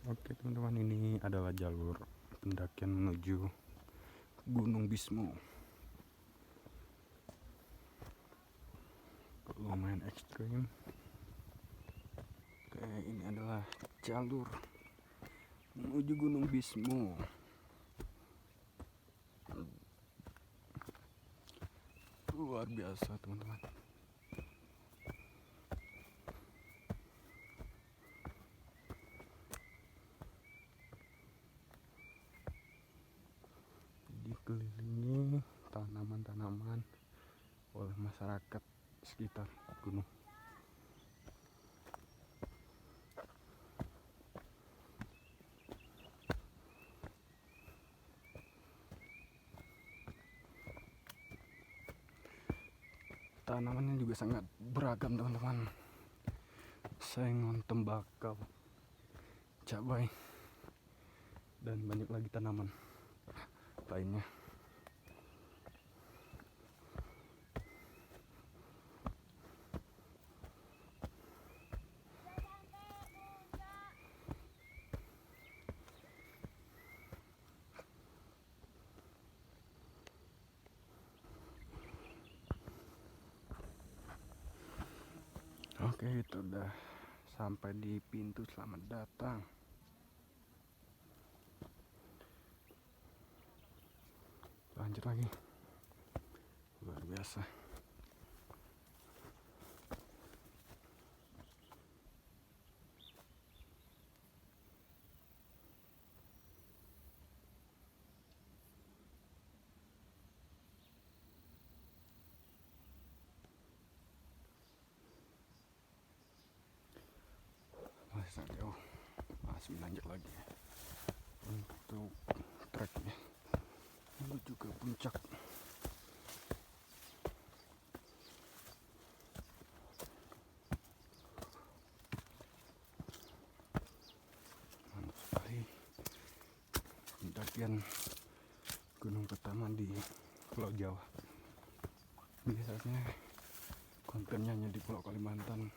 Oke teman-teman, ini adalah jalur pendakian menuju Gunung Bismo. Lumayan ekstrim. Oke, ini adalah jalur menuju Gunung Bismo. Luar biasa teman-teman. Dikelilingi tanaman-tanaman oleh masyarakat sekitar gunung. Tanamannya juga sangat beragam teman-teman. Sengon, tembakau, cabai, dan banyak lagi tanaman lainnya. Oke, itu udah sampai di pintu selamat datang. Lanjut lagi. Luar biasa. Masih sangat jauh. Masih lanjut lagi untuk treknya menuju ke puncak. Mantap sekali. Pendakian gunung pertama di Pulau Jawa. Biasanya kontennya hanya di Pulau Kalimantan,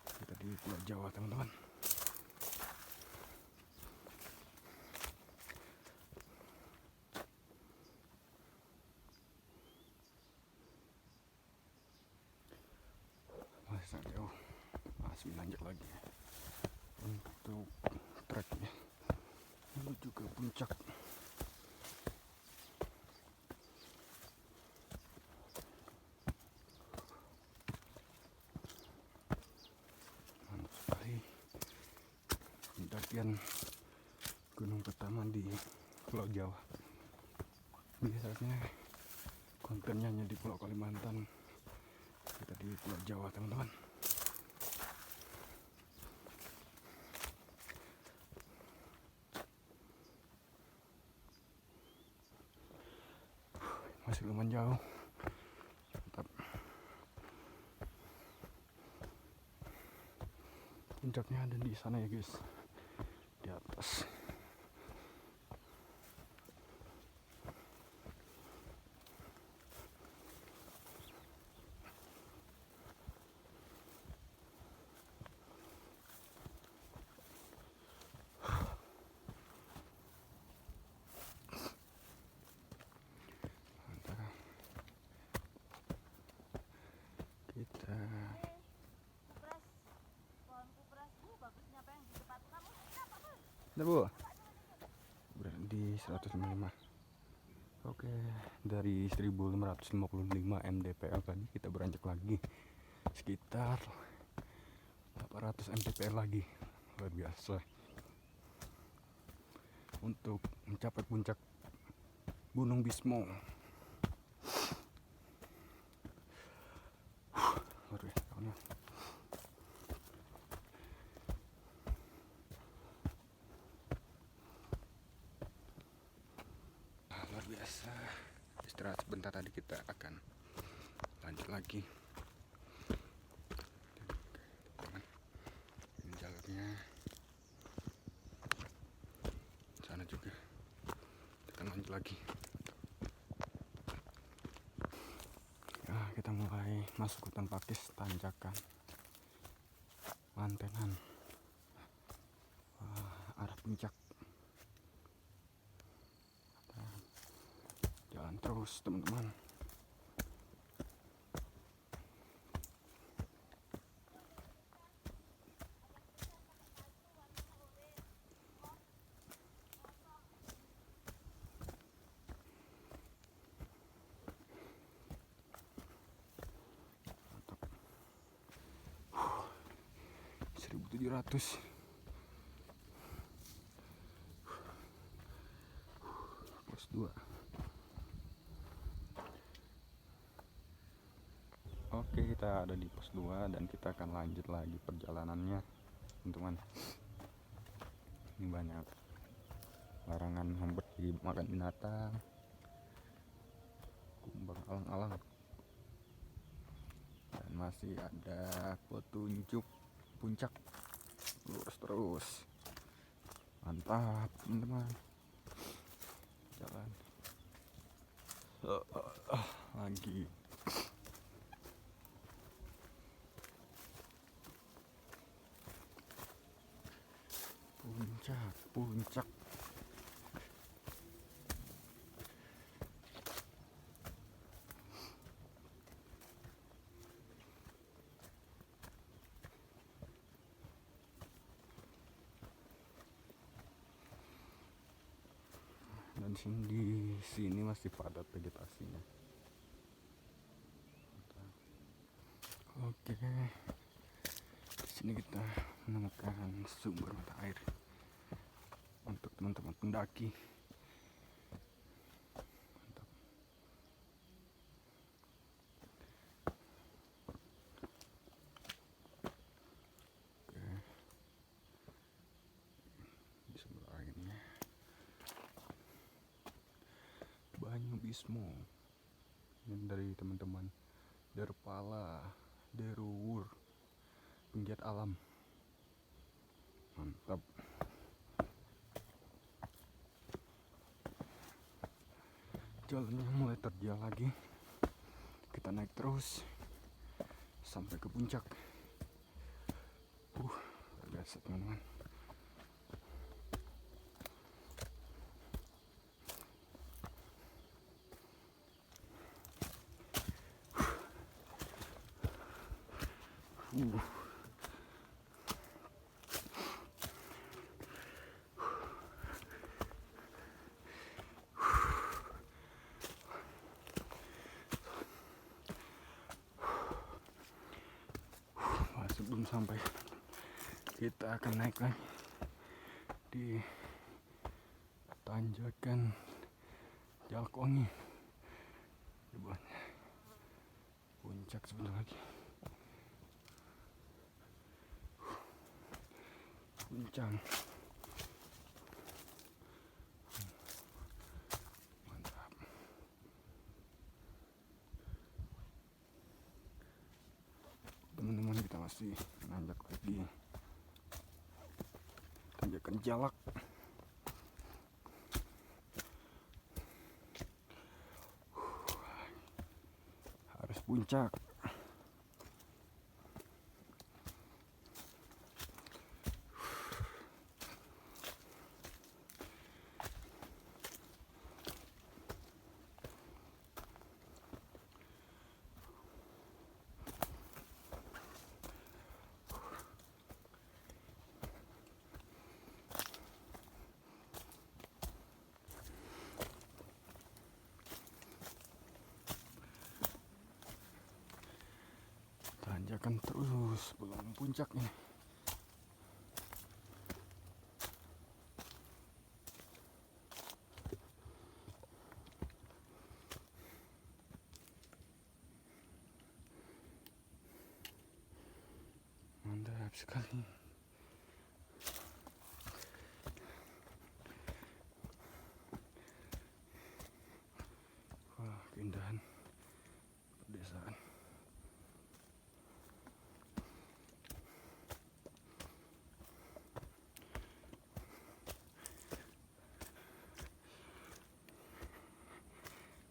kita di Pulau Jawa teman-teman. Masih sangat jauh. Masih lanjut lagi untuk treknya menuju ke puncak. Mantap sekali. Pendakian gunung pertama di Pulau Jawa. Biasanya kontennya hanya di Pulau Kalimantan, kita di Pulau Jawa teman-teman. Masih lumayan jauh. Mantap. Puncaknya ada di sana ya guys, di atas. Kita udah bu berada di 155. Oke, dari 1555 mdpl tadi kita beranjak lagi sekitar 800 mdpl lagi. Luar biasa untuk mencapai puncak Gunung Bismo. Luar biasa kawan. Luar biasa. Istirahat sebentar, tadi kita akan lanjut lagi. Ini jalurnya sana juga, kita lanjut lagi. Nah, kita mulai masuk hutan pakis, tanjakan, mantenan. Wah, puncak. Jalan terus teman-teman. Mantap. 1700. Pos 2. Oke, kita ada di pos 2 dan kita akan lanjut lagi perjalanannya, teman-teman. Ini banyak larangan memberi makan binatang, kumbang alang-alang, dan masih ada petunjuk puncak. Lurus terus. Mantap, teman-teman. Jalan lagi. Puncak. Dan di sini masih padat vegetasinya. Oke, di sini kita menemukan sumber mata air untuk teman-teman pendaki. Mantap. Oke, di sumber airnya Banyu Bismo. Ini dari teman-teman Derpala Deruwur, penggiat alam. Mantap. Jalannya mulai terjal lagi. Kita naik terus sampai ke puncak. Luar biasa teman-teman. Sebelum sampai, kita akan naik lagi di tanjakan Jalakwangi. Di bawahnya puncak sebentar lagi. Puncak. Mantap. Teman-teman, kita masih nanjak lagi tanjakan Jalak. Harus puncak. Tanjakan terus belum puncak ini. Mantap sekali. Wah, keindahan pedesaan.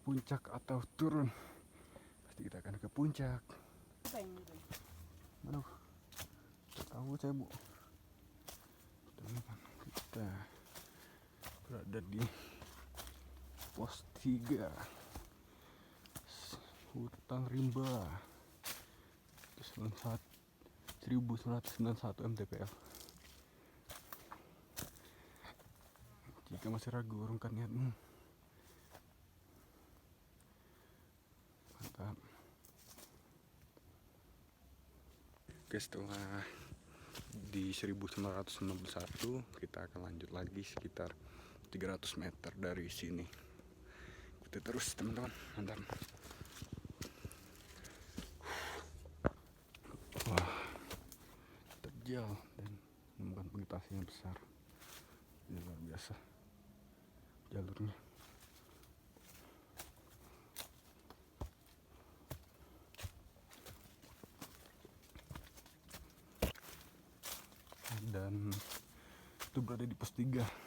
Puncak atau turun, pasti kita akan ke puncak. Aduh, tahu saya bu. Teman-teman, kita Ada di pos 3 hutan rimba 1191 mdpl. Jika masih ragu, urungkan niatmu. Mantap. Oke, setelah di 1991 kita akan lanjut lagi sekitar 300 meter dari sini. Kita terus teman-teman, mantap. Wah, terjal dan menemukan vegetasi yang besar. Ini luar biasa jalurnya. Dan itu berada di pos 3.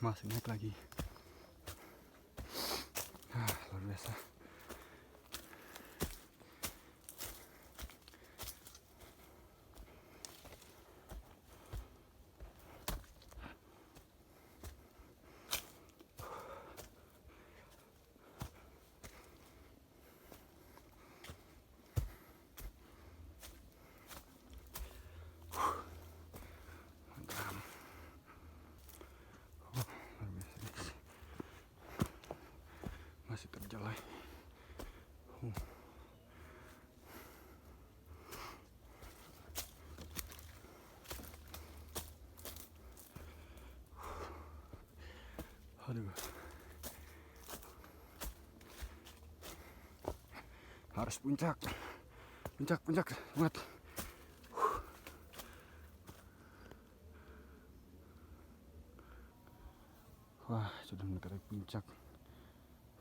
Masih naik lagi. Luar biasa. Masih terjalai. Aduh. Harus puncak. Puncak, semangat. Wah, sudah mendekati puncak.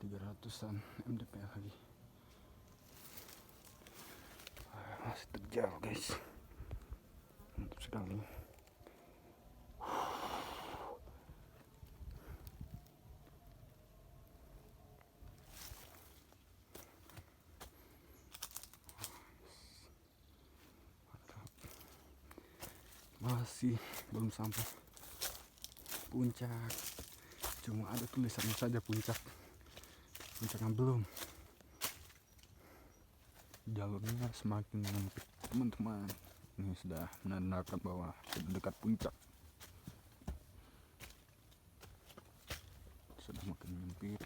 300-an mdpl lagi. Masih terjal, guys. Mantap sekali. Masih belum sampai puncak, cuma ada tulisannya saja puncaknya belum. Jalurnya semakin menyempit teman-teman. Ini sudah menandakan bahwa sudah dekat puncak, sudah makin menyempit.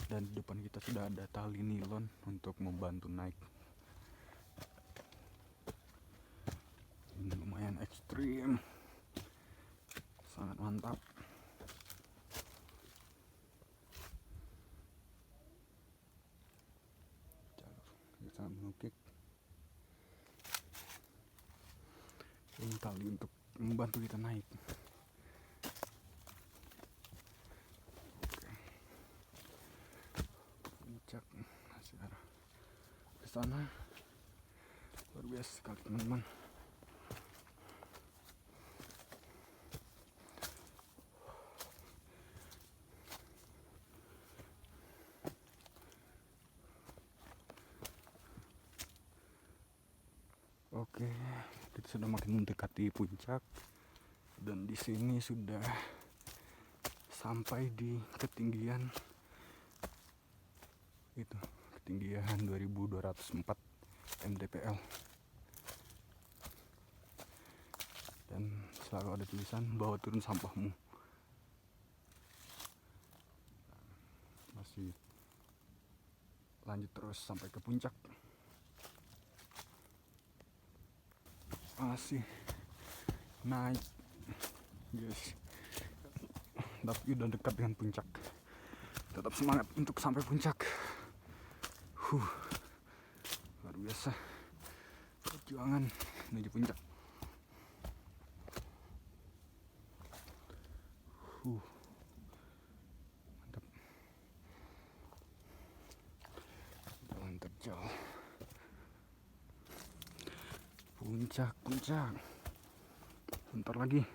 Dan di depan kita sudah ada tali nilon untuk membantu naik. Ini lumayan ekstrim, sangat mantap. Jalur sangat menukik. Ini tali untuk membantu kita naik. Puncak masih arah ke sana. Luar biasa sekali teman-teman. Oke, kita sudah makin mendekati puncak dan di sini sudah sampai di ketinggian itu, ketinggian 2204 mdpl. Dan selalu ada tulisan bawa turun sampahmu. Masih lanjut terus sampai ke puncak. Masih naik, guys. Tapi udah dekat dengan puncak. Tetap semangat untuk sampai puncak. Luar biasa perjuangan menuju puncak. Mantap. Jalan terjal. Puncak. Bentar lagi.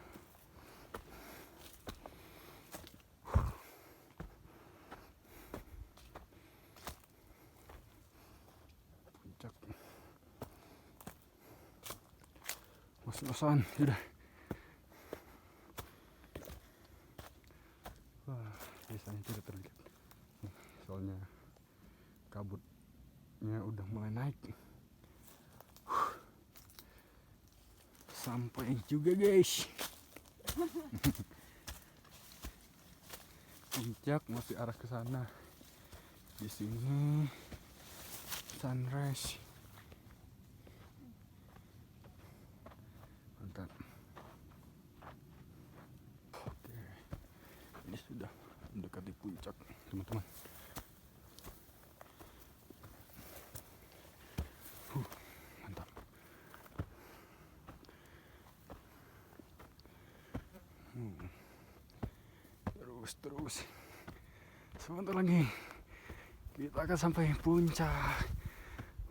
Puncak. ngos-ngosan udah. Wah, biasanya tidak terlihat soalnya kabutnya udah mulai naik. Sampai juga guys. Puncak masih arah ke sana. Di sini sunrise. Mantap. Oke. Ini sudah mendekati puncak, teman-teman. Mantap. Terus. Sebentar lagi kita akan sampai puncak.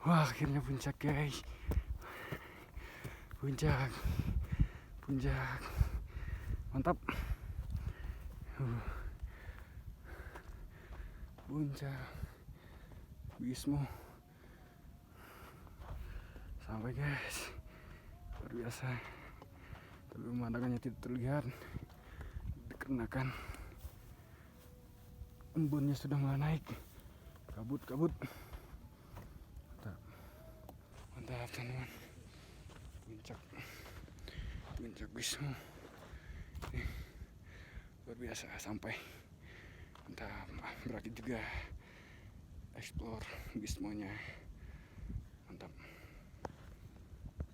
Wah, akhirnya puncak guys. Puncak. Mantap. Puncak Wismo. Sampai guys. Luar biasa. Tapi pemandangannya tidak terlihat dikarenakan embunnya sudah mulai naik. Kabut. Mantap teman-teman. Puncak Wismo. Luar biasa sampai. Mantap. Berarti juga explore Wismonya.